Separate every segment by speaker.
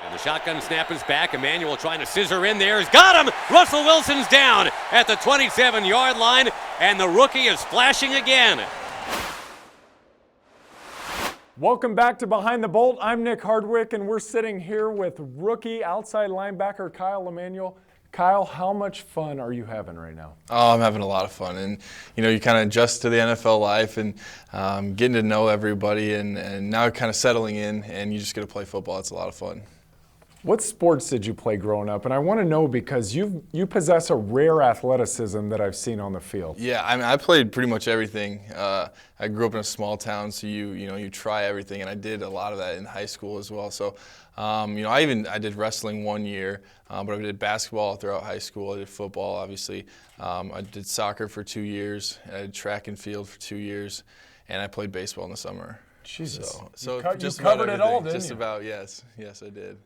Speaker 1: And the shotgun snap is back. Emanuel trying to scissor in there. He's got him. Russell Wilson's down at the 27-yard line, and the rookie is splashing again.
Speaker 2: Welcome back to Behind the Bolt. I'm Nick Hardwick, and we're sitting here with rookie outside linebacker Kyle Emanuel. Kyle, how much fun are you having right now?
Speaker 3: Oh, I'm having a lot of fun, and you kind of adjust to the NFL life and getting to know everybody, and now kind of settling in, and you just get to play football. It's a lot of fun.
Speaker 2: What sports did you play growing up? And I want to know because you possess a rare athleticism that I've seen on the field.
Speaker 3: Yeah, I mean, I played pretty much everything. I grew up in a small town, so you try everything, and I did a lot of that in high school as well. So, I did wrestling 1 year, but I did basketball throughout high school. I did football, obviously. I did soccer for 2 years. I did track and field for 2 years, and I played baseball in the summer.
Speaker 2: Jesus,
Speaker 3: so
Speaker 2: you covered it all, didn't you?
Speaker 3: Just about, yes, I did.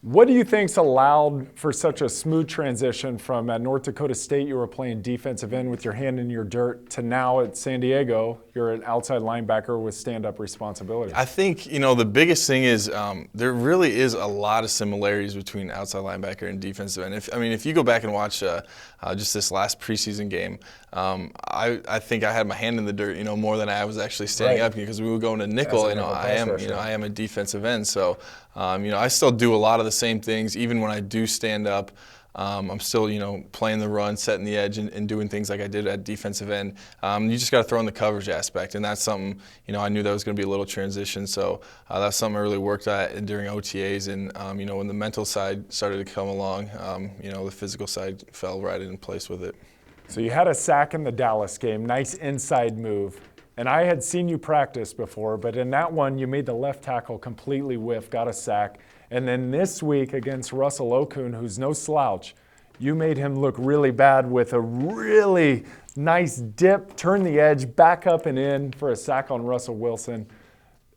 Speaker 2: What do you think's allowed for such a smooth transition from at North Dakota State, you were playing defensive end with your hand in your dirt, to now at San Diego, you're an outside linebacker with stand-up responsibility?
Speaker 3: I think, the biggest thing is there really is a lot of similarities between outside linebacker and defensive end. If you go back and watch just this last preseason game, I think I had my hand in the dirt, more than I was actually standing up, because we were going to nickel. I am a defensive end, so I still do a lot of the same things. Even when I do stand up, I'm still playing the run, setting the edge, and doing ththings like I did at defensive end. You just got to throw in the coverage aspect, and that's something I knew that was going to be a little transition. So that's something I really worked at during OTAs, and when the mental side started to come along, the physical side fell right in place with it.
Speaker 2: So you had a sack in the Dallas game, nice inside move. And I had seen you practice before, but in that one, you made the left tackle completely whiff, got a sack. And then this week against Russell Okung, who's no slouch, you made him look really bad with a really nice dip, turn the edge, back up and in for a sack on Russell Wilson.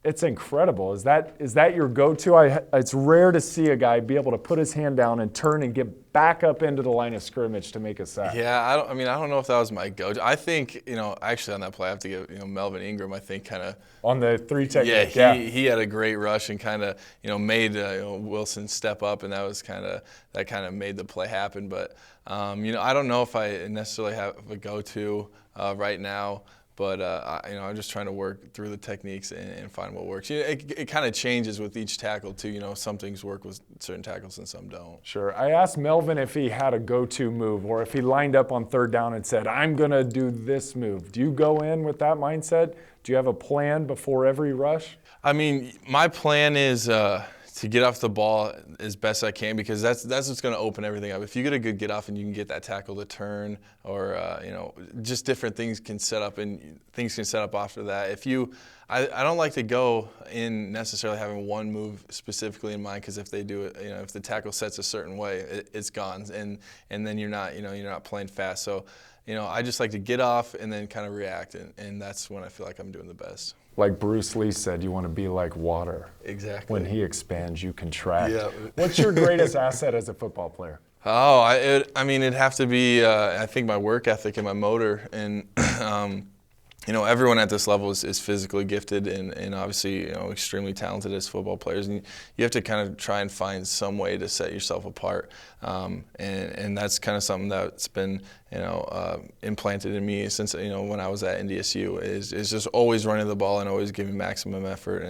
Speaker 2: It's incredible. Is that your go-to? It's rare to see a guy be able to put his hand down and turn and get back up into the line of scrimmage to make a sack.
Speaker 3: Yeah, I don't know if that was my go-to. I think, actually on that play, I have to give, Melvin Ingram, I think, kind of
Speaker 2: on the 3 technique.
Speaker 3: Yeah, he had a great rush and kind of, made Wilson step up, and that kind of made the play happen. But I don't know if I necessarily have a go-to right now. But I'm just trying to work through the techniques and find what works. It kind of changes with each tackle too. Some things work with certain tackles and some don't.
Speaker 2: Sure. I asked Melvin if he had a go-to move, or if he lined up on third down and said, "I'm gonna do this move." Do you go in with that mindset? Do you have a plan before every rush?
Speaker 3: My plan is to get off the ball as best I can, because that's what's going to open everything up. If you get a good get off and you can get that tackle to turn, or just different things can set up, and things can set up after that. I don't like to go in necessarily having one move specifically in mind, because if they do it, if the tackle sets a certain way, it's gone, and then you're not playing fast. So I just like to get off and then kind of react, and that's when I feel like I'm doing the best.
Speaker 2: Like Bruce Lee said, you want to be like water.
Speaker 3: Exactly.
Speaker 2: When he expands, you contract.
Speaker 3: Yeah.
Speaker 2: What's your greatest asset as a football player?
Speaker 3: Oh, it'd have to be, I think, my work ethic and my motor. And, everyone at this level is physically gifted and obviously, extremely talented as football players. And you have to kind of try and find some way to set yourself apart. And that's kind of something that's been, implanted in me since, when I was at NDSU, is just always running the ball and always giving maximum effort.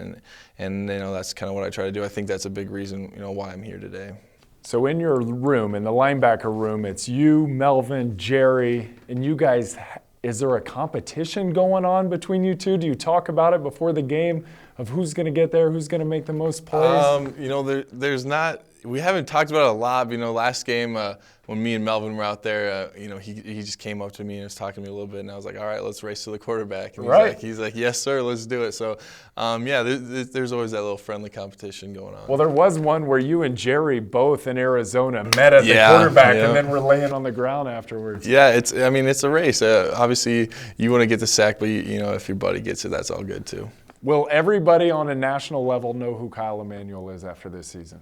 Speaker 3: And that's kind of what I try to do. I think that's a big reason, why I'm here today.
Speaker 2: So in your room, in the linebacker room, it's you, Melvin, Jerry, and you guys. Is there a competition going on between you two? Do you talk about it before the game of who's going to get there, who's going to make the most plays?
Speaker 3: There's not. We haven't talked about it a lot. But, last game when me and Melvin were out there, he just came up to me and was talking to me a little bit, and I was like, all right, let's race to the quarterback. And he's like, yes, sir, let's do it. So, there's always that little friendly competition going on.
Speaker 2: Well, there was one where you and Jerry both in Arizona met at the quarterback and then were laying on the ground afterwards.
Speaker 3: Yeah, it's a race. Obviously, you want to get the sack, but if your buddy gets it, that's all good too.
Speaker 2: Will everybody on a national level know who Kyle Emanuel is after this season?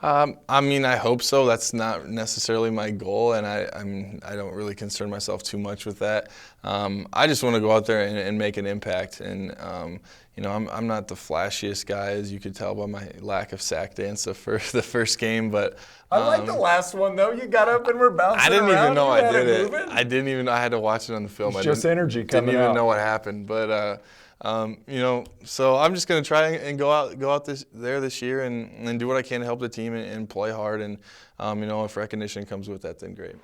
Speaker 3: I mean, I hope so. That's not necessarily my goal, and I don't really concern myself too much with that. I just want to go out there and make an impact. And you know, I'm not the flashiest guy, as you could tell by my lack of sack dance for the first game. But
Speaker 2: I like the last one though. You got up and were bouncing
Speaker 3: I didn't
Speaker 2: around.
Speaker 3: even know
Speaker 2: You
Speaker 3: I
Speaker 2: had
Speaker 3: did it.
Speaker 2: moving.
Speaker 3: I didn't even. I had to watch it on the film.
Speaker 2: It's just energy coming
Speaker 3: Didn't even
Speaker 2: out.
Speaker 3: know what happened, but. You know, so I'm just going to try and go out there this year and do what I can to help the team and play hard. And, you know, if recognition comes with that, then great.